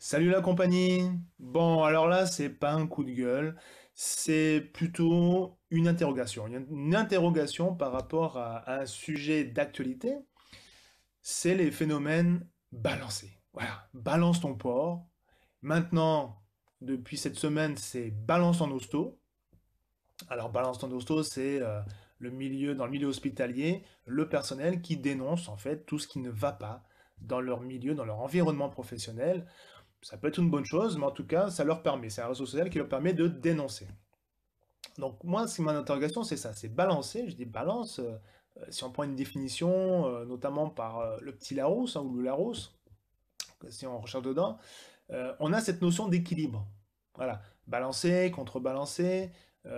Salut la compagnie! Bon, alors là, c'est pas un coup de gueule, c'est plutôt une interrogation. Une interrogation par rapport à un sujet d'actualité, c'est les phénomènes balancés. Voilà, balance ton porc. Maintenant, depuis cette semaine, c'est balance ton hosto. Alors, balance ton hosto, c'est dans le milieu hospitalier, le personnel qui dénonce en fait tout ce qui ne va pas dans leur milieu, dans leur environnement professionnel. Ça peut être une bonne chose, mais en tout cas, ça leur permet. C'est un réseau social qui leur permet de dénoncer. Donc moi, mon interrogation, c'est ça, c'est balancer. Je dis balance. Si on prend une définition, notamment par le petit Larousse, hein, ou le Larousse, si on recherche dedans, on a cette notion d'équilibre. Voilà, balancer, contrebalancer,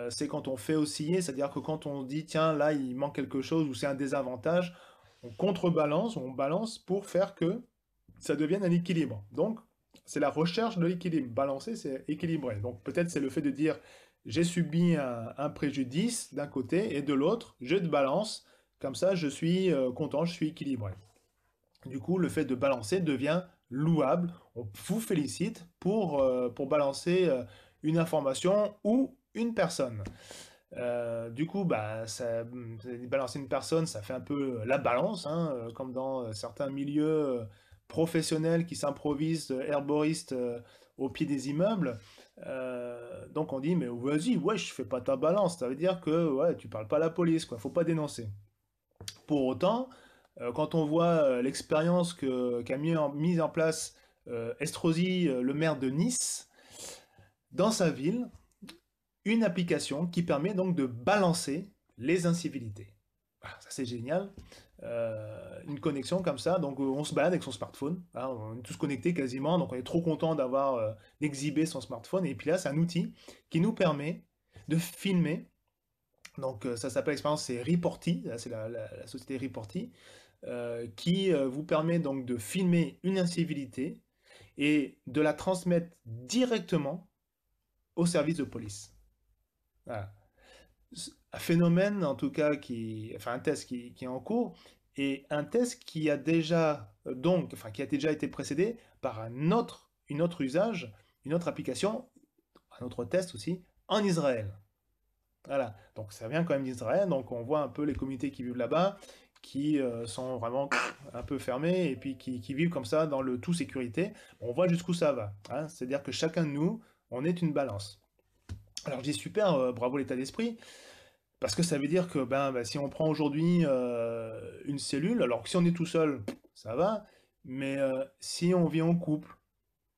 c'est quand on fait osciller, c'est-à-dire que quand on dit, tiens, là, il manque quelque chose ou c'est un désavantage, on contrebalance, on balance pour faire que ça devienne un équilibre. Donc, c'est la recherche de l'équilibre. Balancer, c'est équilibrer. Donc, peut-être c'est le fait de dire, j'ai subi un préjudice d'un côté et de l'autre, je te balance, comme ça, je suis content, je suis équilibré. Du coup, le fait de balancer devient louable. On vous félicite pour balancer une information ou une personne. Du coup, bah, balancer une personne, ça fait un peu la balance, hein, comme dans certains milieux professionnels qui s'improvisent herboristes au pied des immeubles. Donc on dit, mais vas-y, ouais, je fais pas ta balance. Ça veut dire que ouais, tu parles pas à la police, quoi. Faut pas dénoncer. Pour autant, quand on voit l'expérience qu'a mis en place Estrosi, le maire de Nice, dans sa ville, une application qui permet donc de balancer les incivilités. Voilà, ça c'est génial. Une connexion comme ça, donc on se balade avec son smartphone, hein, on est tous connectés quasiment, donc on est trop content d'avoir d'exhiber son smartphone. Et puis là, c'est un outil qui nous permet de filmer. Donc ça s'appelle l'expérience, c'est Reporty, c'est la société Reporty, qui vous permet donc de filmer une incivilité et de la transmettre directement au service de police. Voilà. Un phénomène, en tout cas, enfin un test qui est en cours, et un test qui a déjà, enfin, qui a déjà été précédé par une autre usage, une autre application, un autre test aussi, en Israël. Voilà. Donc ça vient quand même d'Israël, donc on voit un peu les communautés qui vivent là-bas, qui sont vraiment un peu fermées, et puis qui vivent comme ça dans le tout sécurité. On voit jusqu'où ça va, hein. C'est-à-dire que chacun de nous, on est une balance. Alors je dis super, bravo l'état d'esprit, parce que ça veut dire que si on prend aujourd'hui une cellule, alors que si on est tout seul, ça va, mais si on vit en couple,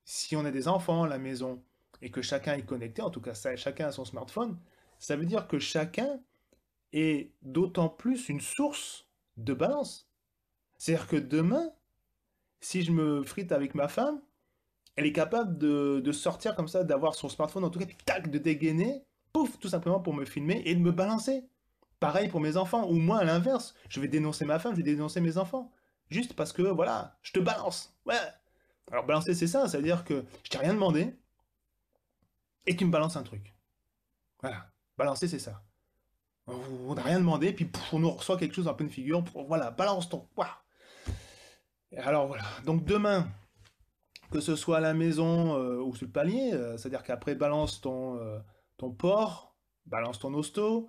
si on a des enfants à la maison, et que chacun est connecté, en tout cas chacun a son smartphone, ça veut dire que chacun est d'autant plus une source de balance. C'est-à-dire que demain, si je me frite avec ma femme, elle est capable de sortir comme ça, d'avoir son smartphone, en tout cas, puis tac, de dégainer, pouf, tout simplement pour me filmer et de me balancer. Pareil pour mes enfants, ou moi à l'inverse, je vais dénoncer ma femme, je vais dénoncer mes enfants. Juste parce que, voilà, je te balance. Ouais. Alors balancer, c'est ça, c'est-à-dire que je t'ai rien demandé, et tu me balances un truc. Voilà. Balancer, c'est ça. On n'a rien demandé, puis pouf, on nous reçoit quelque chose en pleine figure, voilà, balance ton... Waouh. Et alors voilà, donc demain, que ce soit à la maison ou sur le palier, c'est-à-dire qu'après balance ton porc, balance ton hosto,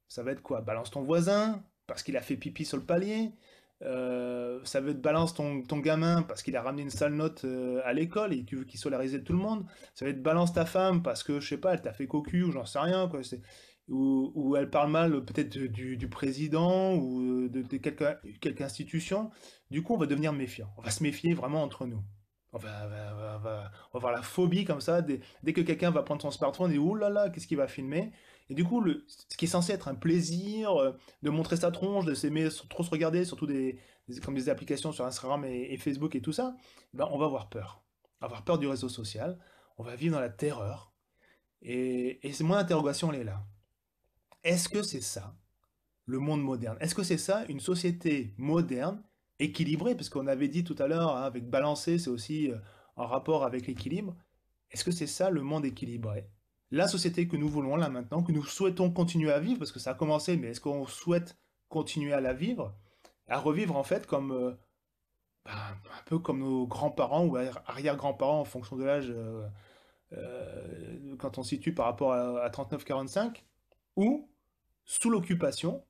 ça va être quoi? Balance ton voisin parce qu'il a fait pipi sur le palier, ça va être balance ton gamin parce qu'il a ramené une sale note à l'école et tu veux qu'il soit la risée de tout le monde, ça va être balance ta femme parce que je sais pas, elle t'a fait cocu ou j'en sais rien quoi, ou elle parle mal peut-être du président ou de quelque institution. Du coup on va devenir méfiant, on va se méfier vraiment entre nous. On va avoir la phobie comme ça, dès que quelqu'un va prendre son smartphone et ouh là là, qu'est-ce qu'il va filmer? Et du coup, ce qui est censé être un plaisir, de montrer sa tronche, de s'aimer, trop se regarder, surtout comme des applications sur Instagram et Facebook et tout ça, ben, on va avoir peur. On va avoir peur du réseau social, on va vivre dans la terreur. Et c'est mon interrogation, elle est là. Est-ce que c'est ça, le monde moderne? Est-ce que c'est ça, une société moderne, équilibrée? Parce qu'on avait dit tout à l'heure, hein, avec balancer, c'est aussi en rapport avec l'équilibre. Est-ce que c'est ça le monde équilibré? La société que nous voulons là maintenant, que nous souhaitons continuer à vivre, parce que ça a commencé, mais est-ce qu'on souhaite continuer à la vivre? À revivre en fait comme bah, un peu comme nos grands-parents ou arrière-grands-parents en fonction de l'âge quand on se situe par rapport à 39-45, où, sous l'occupation,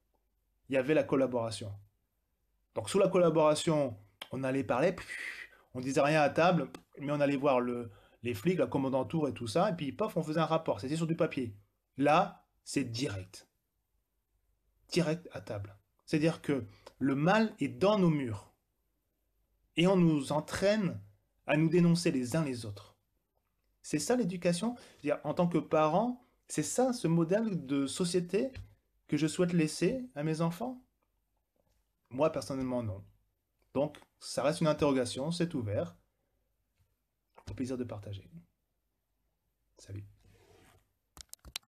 il y avait la collaboration. Donc sous la collaboration, on allait parler, on disait rien à table, mais on allait voir les flics, la commandanture et tout ça, et puis paf, on faisait un rapport, c'était sur du papier. Là, c'est direct, direct à table. C'est-à-dire que le mal est dans nos murs, et on nous entraîne à nous dénoncer les uns les autres. C'est ça l'éducation. C'est-à-dire, en tant que parent, c'est ça ce modèle de société que je souhaite laisser à mes enfants? Moi, personnellement, non. Donc, ça reste une interrogation, c'est ouvert. Au plaisir de partager. Salut.